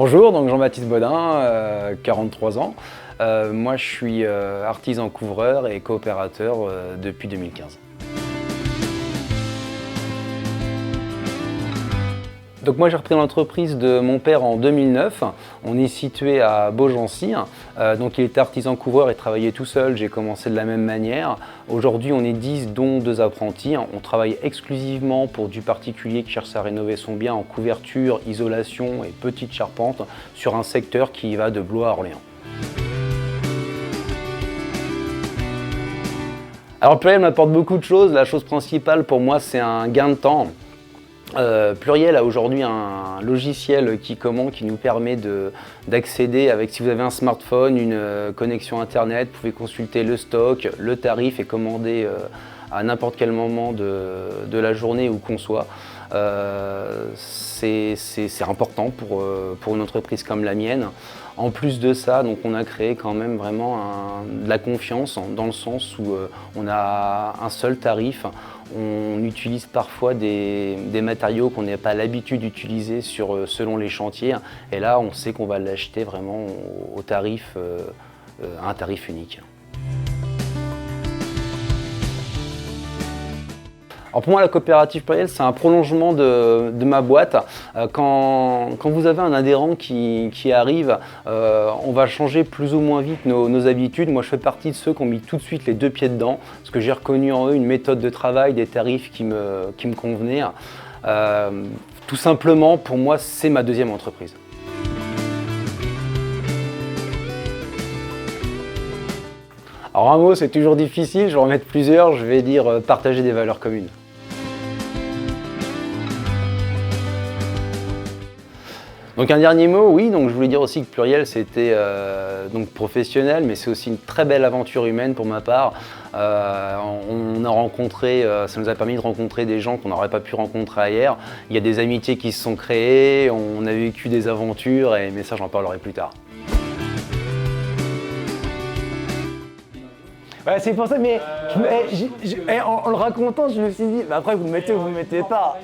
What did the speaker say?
Bonjour, donc Jean-Baptiste Bodin, 43 ans. Moi je suis artisan couvreur et coopérateur depuis 2015. Donc moi j'ai repris l'entreprise de mon père en 2009. On est situé à Beaugency. Donc il était artisan couvreur et travaillait tout seul. J'ai commencé de la même manière. Aujourd'hui on est 10 dont 2 apprentis. On travaille exclusivement pour du particulier qui cherche à rénover son bien en couverture, isolation et petite charpente sur un secteur qui va de Blois à Orléans. Alors Pluriel m'apporte beaucoup de choses. La chose principale pour moi c'est un gain de temps. Pluriel a aujourd'hui un logiciel qui nous permet d'accéder avec, si vous avez un smartphone, une connexion internet, vous pouvez consulter le stock, le tarif et commander à n'importe quel moment de la journée où qu'on soit. C'est important pour une entreprise comme la mienne. En plus de ça, donc on a créé quand même vraiment de la confiance dans le sens où on a un seul tarif. On utilise parfois des matériaux qu'on n'a pas l'habitude d'utiliser selon les chantiers. Et là, on sait qu'on va l'acheter vraiment à un tarif unique. Alors pour moi, la coopérative Pluriel, c'est un prolongement de ma boîte. Quand vous avez un adhérent qui arrive, on va changer plus ou moins vite nos habitudes. Moi, je fais partie de ceux qui ont mis tout de suite les 2 pieds dedans, parce que j'ai reconnu en eux une méthode de travail, des tarifs qui me convenaient. Tout simplement, pour moi, c'est ma deuxième entreprise. Alors un mot, c'est toujours difficile, je vais en mettre plusieurs, je vais dire partager des valeurs communes. Donc un dernier mot, oui, donc je voulais dire aussi que Pluriel c'était donc professionnel, mais c'est aussi une très belle aventure humaine pour ma part. On a rencontré, ça nous a permis de rencontrer des gens qu'on n'aurait pas pu rencontrer ailleurs. Il y a des amitiés qui se sont créées, on a vécu des aventures, mais ça j'en parlerai plus tard. Ouais, c'est pour ça, mais en le racontant, je me suis dit, bah après vous me mettez ou vous me mettez pas.